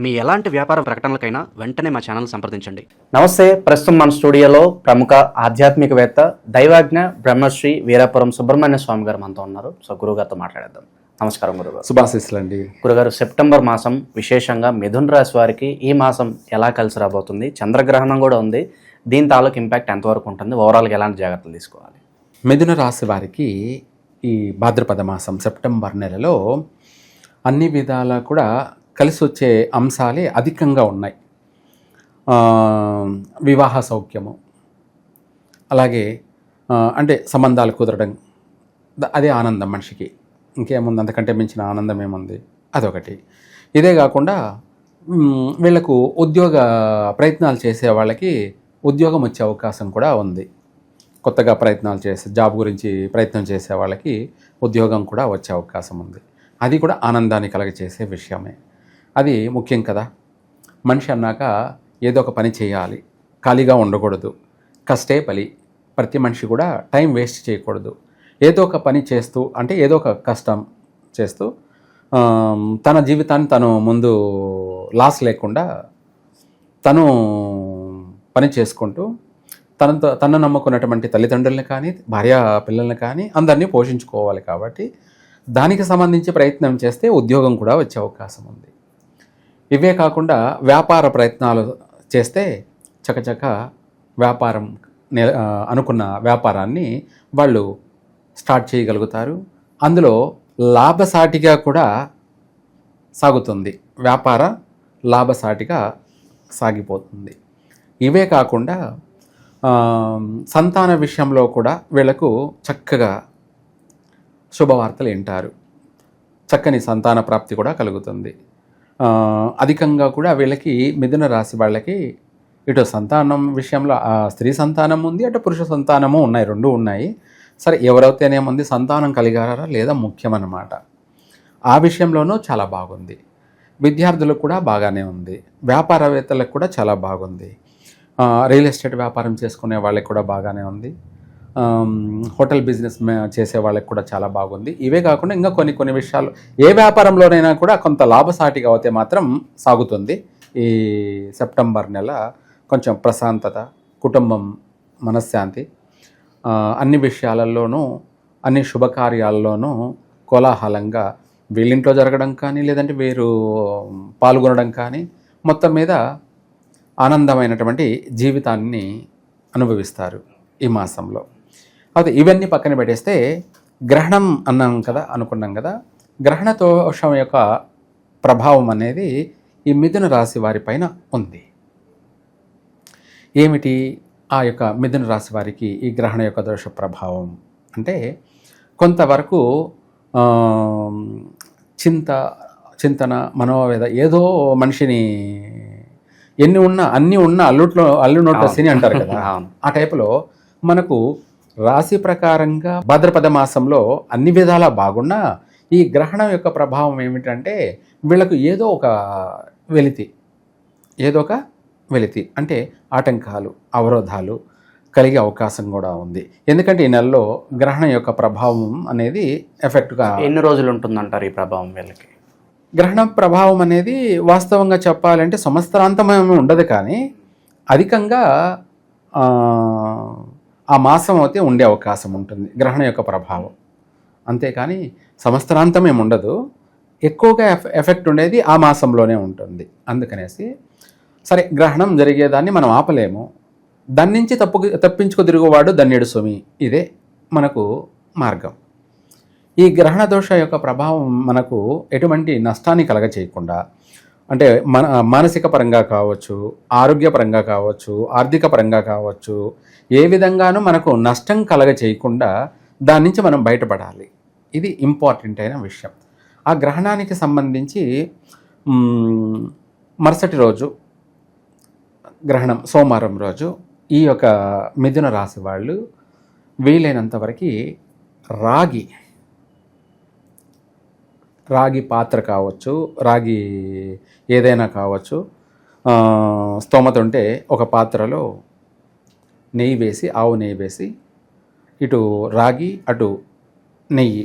మీ ఎలాంటి వ్యాపార ప్రకటనలకైనా వెంటనే మా ఛానల్ సంప్రదించండి. నమస్తే. ప్రస్తుతం మన స్టూడియోలో ప్రముఖ ఆధ్యాత్మికవేత్త దైవాజ్ఞ బ్రహ్మశ్రీ వీరాపురం సుబ్రహ్మణ్య స్వామి గారు మనతో ఉన్నారు. సో గురుగారితో మాట్లాడేద్దాం. నమస్కారం గురుగారు. శుభాశీస్సులు అండి. గురుగారు, సెప్టెంబర్ మాసం విశేషంగా మిథున రాశి వారికి ఈ మాసం ఎలా కలిసి రాబోతుంది? చంద్రగ్రహణం కూడా ఉంది. దీని తాలూకు ఇంపాక్ట్ ఎంతవరకు ఉంటుంది? ఓవరాల్గా ఎలాంటి జాగ్రత్తలు తీసుకోవాలి? మిథున రాశి వారికి ఈ భాద్రపద మాసం సెప్టెంబర్ నెలలో అన్ని విధాలా కూడా కలిసి వచ్చే అంశాలే అధికంగా ఉన్నాయి. వివాహ సౌఖ్యము, అలాగే అంటే సంబంధాలు కుదరడం, అదే ఆనందం మనిషికి. ఇంకేముంది, అంతకంటే మించిన ఆనందం ఏముంది? అదొకటి. ఇదే కాకుండా వీళ్ళకు ఉద్యోగ ప్రయత్నాలు చేసే వాళ్ళకి ఉద్యోగం వచ్చే అవకాశం కూడా ఉంది. కొత్తగా ప్రయత్నాలు చేసే జాబ్ గురించి ప్రయత్నం చేసే వాళ్ళకి ఉద్యోగం కూడా వచ్చే అవకాశం ఉంది. అది కూడా ఆనందాన్ని కలగచేసే విషయమే. అది ముఖ్యం కదా. మనిషి అన్నాక ఏదో ఒక పని చేయాలి, ఖాళీగా ఉండకూడదు. కష్టే పలి. ప్రతి మనిషి కూడా టైం వేస్ట్ చేయకూడదు. ఏదో ఒక పని చేస్తూ, అంటే ఏదో ఒక కష్టం చేస్తూ తన జీవితాన్ని తను ముందు లాస్ లేకుండా తను పని చేసుకుంటూ తను నమ్ముకున్నటువంటి తల్లిదండ్రులను కానీ భార్య పిల్లల్ని కానీ అందరినీ పోషించుకోవాలి. కాబట్టి దానికి సంబంధించి ప్రయత్నం చేస్తే ఉద్యోగం కూడా వచ్చే అవకాశం ఉంది. ఇవే కాకుండా వ్యాపార ప్రయత్నాలు చేస్తే చకచక వ్యాపారం అనుకున్న వ్యాపారాన్ని వాళ్ళు స్టార్ట్ చేయగలుగుతారు. అందులో లాభసాటిగా కూడా సాగుతుంది. వ్యాపార లాభసాటిగా సాగిపోతుంది. ఇవే కాకుండా సంతాన విషయంలో కూడా వీళ్ళకు చక్కగా శుభవార్తలు వింటారు. చక్కని సంతాన ప్రాప్తి కూడా కలుగుతుంది. అధికంగా కూడా వీళ్ళకి మిథున రాశి వాళ్ళకి ఇటు సంతానం విషయంలో స్త్రీ సంతానం ఉంది, అటు పురుష సంతానము ఉన్నాయి, రెండు ఉన్నాయి. సరే, ఎవరైతేనేముంది, సంతానం కలిగారా లేదా ముఖ్యమన్నమాట. ఆ విషయంలోనూ చాలా బాగుంది. విద్యార్థులకు కూడా బాగానే ఉంది. వ్యాపారవేత్తలకు కూడా చాలా బాగుంది. రియల్ ఎస్టేట్ వ్యాపారం చేసుకునే వాళ్ళకి కూడా బాగానే ఉంది. హోటల్ బిజినెస్ చేసే వాళ్ళకి కూడా చాలా బాగుంది. ఇవే కాకుండా ఇంకా కొన్ని విషయాలు, ఏ వ్యాపారంలోనైనా కూడా కొంత లాభసాటిగా అవుతే మాత్రం సాగుతుంది. ఈ సెప్టెంబర్ నెల కొంచెం ప్రశాంతత, కుటుంబం మనశ్శాంతి, అన్ని విషయాలలోనూ, అన్ని శుభకార్యాల్లోనూ కోలాహలంగా వీళ్ళింట్లో జరగడం కానీ, లేదంటే వీరు పాల్గొనడం కానీ, మొత్తం మీద ఆనందమైనటువంటి జీవితాన్ని అనుభవిస్తారు ఈ మాసంలో. అయితే ఇవన్నీ పక్కన పెట్టేస్తే గ్రహణం అనుకున్నాం కదా. గ్రహణ దోషం యొక్క ప్రభావం అనేది ఈ మిథున రాశి వారిపైన ఉంది. ఏమిటి ఆ యొక్క మిథున రాశి వారికి ఈ గ్రహణ యొక్క దోష ప్రభావం అంటే, కొంతవరకు చింతన, మనోవేద, ఏదో మనిషిని అన్నీ ఉన్న అల్లు నోట్ల శని అంటారు కదా. ఆ టైపులో మనకు రాశి ప్రకారంగా భాద్రపద మాసంలో అన్ని విధాలా బాగున్నా ఈ గ్రహణం యొక్క ప్రభావం ఏమిటంటే, వీళ్ళకు ఏదో ఒక వెలితి అంటే ఆటంకాలు, అవరోధాలు కలిగే అవకాశం కూడా ఉంది. ఎందుకంటే ఈ నెలలో గ్రహణం యొక్క ప్రభావం అనేది ఎఫెక్ట్గా ఎన్ని రోజులు ఉంటుందంటారు ఈ ప్రభావం వీళ్ళకి? గ్రహణ ప్రభావం అనేది వాస్తవంగా చెప్పాలంటే సంవత్సరాంతం ఏమీ ఉండదు, కానీ అధికంగా ఆ మాసం అయితే ఉండే అవకాశం ఉంటుంది గ్రహణం యొక్క ప్రభావం. అంతేకాని సంవత్సరాంతం ఏమి ఉండదు. ఎక్కువగా ఎఫెక్ట్ ఉండేది ఆ మాసంలోనే ఉంటుంది. అందుకనేసి సరే, గ్రహణం జరిగేదాన్ని మనం ఆపలేము. దాని నుంచి తప్పించుకు తిరుగువాడు ధన్యుడు సుమి. ఇదే మనకు మార్గం. ఈ గ్రహణ దోష యొక్క ప్రభావం మనకు ఎటువంటి నష్టాన్ని కలగచేయకుండా, అంటే మానసిక పరంగా కావచ్చు, ఆరోగ్యపరంగా కావచ్చు, ఆర్థిక పరంగా కావచ్చు, ఏ విధంగానూ మనకు నష్టం కలగచేయకుండా దాని నుంచి మనం బయటపడాలి. ఇది ఇంపార్టెంట్ అయిన విషయం. ఆ గ్రహణానికి సంబంధించి మరుసటి రోజు గ్రహణం సోమవారం రోజు ఈ యొక్క మిథున రాశి వాళ్ళు వీలైనంత వరకు రాగి పాత్ర కావచ్చు, రాగి ఏదైనా కావచ్చు, స్తోమత ఉంటే ఒక పాత్రలో ఆవు నెయ్యి వేసి ఇటు రాగి అటు నెయ్యి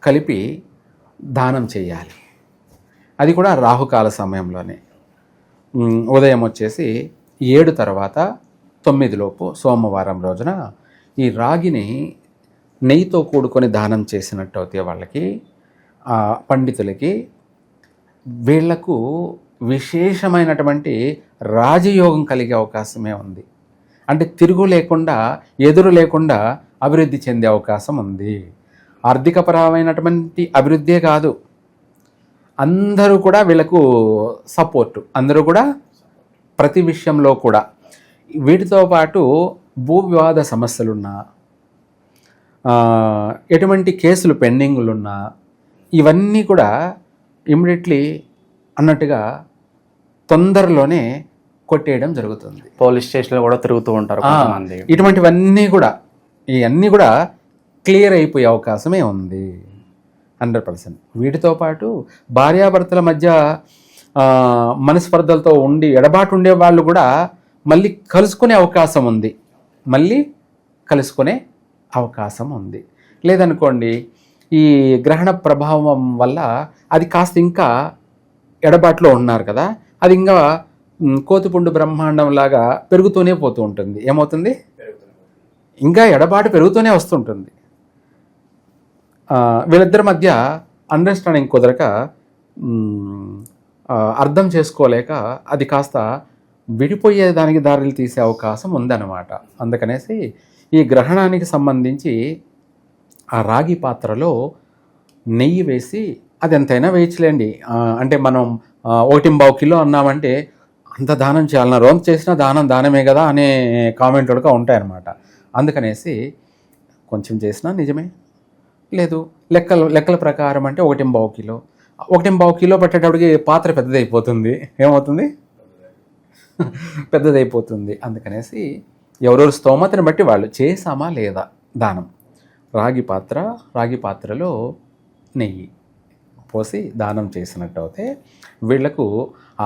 కలిపి దానం చేయాలి. అది కూడా రాహుకాల సమయంలోనే. ఉదయం వచ్చేసి 7 తర్వాత 9 లోపు సోమవారం రోజున ఈ రాగిని నెయ్యితో కూడుకొని దానం చేసినట్టు అయితే వాళ్ళకి, ఆ పండితులకి, వీళ్లకు విశేషమైనటువంటి రాజయోగం కలిగే అవకాశమే ఉంది. అంటే తిరుగు లేకుండా, ఎదురు లేకుండా అభివృద్ధి చెందే అవకాశం ఉంది. ఆర్థికపరమైనటువంటి అభివృద్ధే కాదు, అందరూ కూడా వీళ్ళకు సపోర్టు, అందరూ కూడా ప్రతి విషయంలో కూడా. వీటితో పాటు భూ వివాద సమస్యలున్నా, ఎటువంటి కేసులు పెండింగులున్నా ఇవన్నీ కూడా ఇమ్మీడియట్లీ అన్నట్టుగా తొందరలోనే కొట్టేయడం జరుగుతుంది. పోలీస్ స్టేషన్లో కూడా తిరుగుతూ ఉంటారు కొంతమంది. ఇటువంటివన్నీ కూడా, ఇవన్నీ కూడా క్లియర్ అయిపోయే అవకాశమే ఉంది 100%. వీటితో పాటు భార్యాభర్తల మధ్య మనస్పర్ధలతో ఉండి ఎడబాటు ఉండే వాళ్ళు కూడా మళ్ళీ కలుసుకునే అవకాశం ఉంది, లేదనుకోండి ఈ గ్రహణ ప్రభావం వల్ల అది కాస్త ఇంకా ఎడబాటులో ఉన్నారు కదా, అది ఇంకా కోతిపుండు బ్రహ్మాండం లాగా పెరుగుతూనే పోతూ ఉంటుంది. ఏమవుతుంది, ఇంకా ఎడబాటు పెరుగుతూనే వస్తుంటుంది. వీళ్ళిద్దరి మధ్య అండర్స్టాండింగ్ కుదరక, అర్థం చేసుకోలేక అది కాస్త విడిపోయేదానికి దారులు తీసే అవకాశం ఉందన్నమాట. అందుకనేసి ఈ గ్రహణానికి సంబంధించి ఆ రాగి పాత్రలో నెయ్యి వేసి, అది ఎంతైనా వేయచ్చులేండి, అంటే మనం 1.25 కిలో అన్నామంటే అంత దానం చేయాలన్నా, రోజు చేసినా దానమే కదా అనే కామెంట్లు కూడా ఉంటాయన్నమాట. అందుకనేసి కొంచెం చేసినా నిజమే, లేదు లెక్కల ప్రకారం అంటే 1.25 కిలో పట్టేటప్పటికి పాత్ర పెద్దదైపోతుంది. ఏమవుతుంది, పెద్దదైపోతుంది. అందుకనేసి ఎవరెవరు స్తోమతని బట్టి వాళ్ళు చేసామా లేదా దానం. రాగి పాత్రలో నెయ్యి పోసి దానం చేసినట్టు అయితే వీళ్లకు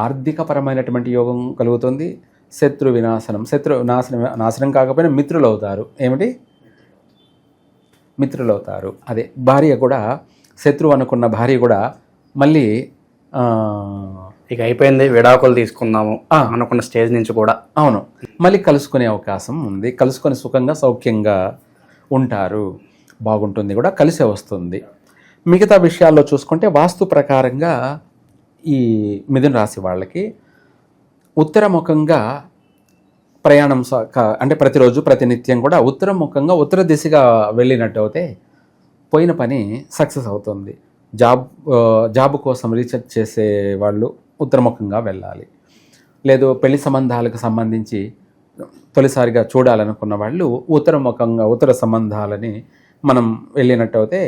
ఆర్థికపరమైనటువంటి యోగం కలుగుతుంది. శత్రు నాశనం కాకపోయినా మిత్రులు అవుతారు. ఏమిటి, మిత్రులు అవుతారు. అదే భార్య కూడా, శత్రువు అనుకున్న భార్య కూడా మళ్ళీ ఇక అయిపోయింది, విడాకులు తీసుకుందాము అనుకున్న స్టేజ్ నుంచి కూడా, అవును, మళ్ళీ కలుసుకునే అవకాశం ఉంది. కలుసుకొని సుఖంగా సౌఖ్యంగా ఉంటారు, బాగుంటుంది కూడా, కలిసే వస్తుంది. మిగతా విషయాల్లో చూసుకుంటే వాస్తు ప్రకారంగా ఈ మిథున రాశి వాళ్ళకి ఉత్తరముఖంగా ప్రయాణం, అంటే ప్రతిరోజు ప్రతినిత్యం కూడా ఉత్తరముఖంగా ఉత్తర దిశగా వెళ్ళినట్టు అయితే పోయిన పని సక్సెస్ అవుతుంది. జాబ్ కోసం రీసెర్చ్ చేసే వాళ్ళు ఉత్తరముఖంగా వెళ్ళాలి. లేదు పెళ్లి సంబంధాలకు సంబంధించి తొలిసారిగా చూడాలనుకున్న వాళ్ళు ఉత్తర సంబంధాలని మనం వెళ్ళినట్టు అయితే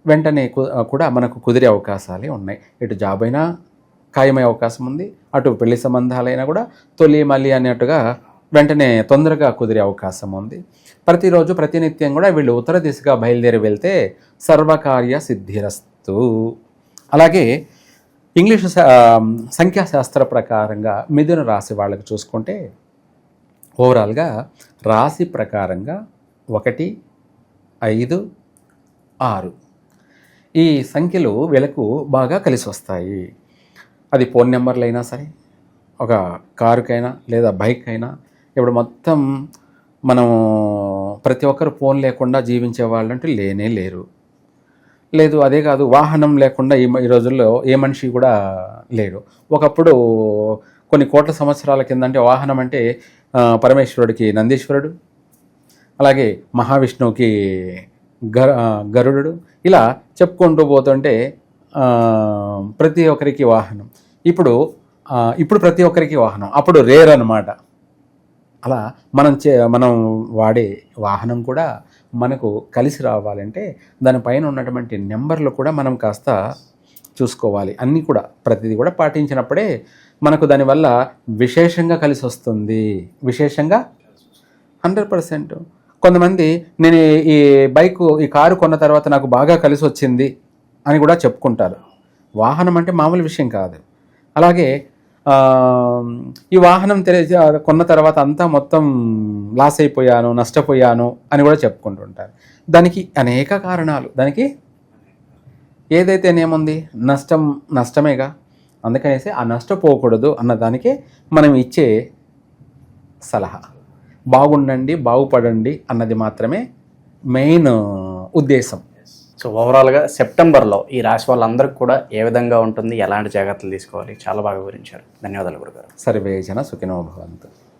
వెంటనే కూడా మనకు కుదిరే అవకాశాలే ఉన్నాయి. ఇటు జాబ్ అయినా ఖాయమయ్యే అవకాశం ఉంది, అటు పెళ్లి సంబంధాలైనా కూడా తొలి మళ్ళీ అన్నట్టుగా వెంటనే తొందరగా కుదిరే అవకాశం ఉంది. ప్రతిరోజు ప్రతినిత్యం కూడా వీళ్ళు ఉత్తర దిశగా బయలుదేరి వెళ్తే సర్వకార్య సిద్ధిరస్తు. అలాగే ఇంగ్లీషు సంఖ్యాశాస్త్ర ప్రకారంగా మిథున రాశి వాళ్ళకి చూసుకుంటే ఓవరాల్గా రాశి ప్రకారంగా 1, 5, 6 ఈ సంఖ్యలు వీళ్ళకు బాగా కలిసి వస్తాయి. అది ఫోన్ నెంబర్లు అయినా సరే, ఒక కారుకైనా లేదా బైక్ అయినా. ఇప్పుడు మొత్తం మనం ప్రతి ఒక్కరు ఫోన్ లేకుండా జీవించే వాళ్ళంటూ లేనే లేరు. లేదు అదే కాదు, వాహనం లేకుండా ఈ రోజుల్లో ఏ మనిషి కూడా లేడు. ఒకప్పుడు కొన్ని కోట్ల సంవత్సరాల కిందంటే వాహనం అంటే పరమేశ్వరుడికి నందీశ్వరుడు, అలాగే మహావిష్ణువుకి గరుడు, ఇలా చెప్పుకుంటూ పోతుంటే ప్రతి ఒక్కరికి వాహనం. ఇప్పుడు ప్రతి ఒక్కరికి వాహనం, అప్పుడు రేర్ అన్నమాట. అలా మనం వాడే వాహనం కూడా మనకు కలిసి రావాలంటే దానిపైన ఉన్నటువంటి నెంబర్లు కూడా మనం కాస్త చూసుకోవాలి. అన్నీ కూడా ప్రతిదీ కూడా పాటించినప్పుడే మనకు దానివల్ల విశేషంగా కలిసి వస్తుంది. విశేషంగా 100%. కొంతమంది నేను ఈ కారు కొన్న తర్వాత నాకు బాగా కలిసి వచ్చింది అని కూడా చెప్పుకుంటారు. వాహనం అంటే మామూలు విషయం కాదు. అలాగే ఈ వాహనం కొన్న తర్వాత అంతా మొత్తం లాస్ అయిపోయాను, నష్టపోయాను అని కూడా చెప్పుకుంటుంటారు. దానికి అనేక కారణాలు. దానికి ఏదైతేనేముంది, నష్టమేగా. అందుకనేసి ఆ నష్టపోకూడదు అన్నదానికే మనం ఇచ్చే సలహా. బాగుండండి, బాగుపడండి అన్నది మాత్రమే మెయిన్ ఉద్దేశం. సో ఓవరాల్గా సెప్టెంబర్లో ఈ రాశి వాళ్ళందరికీ కూడా ఏ విధంగా ఉంటుంది, ఎలాంటి జాగ్రత్తలు తీసుకోవాలి, చాలా బాగా వివరించారు. ధన్యవాదాలు గురుగారు. సర్వే జన సుఖినో భవంతు.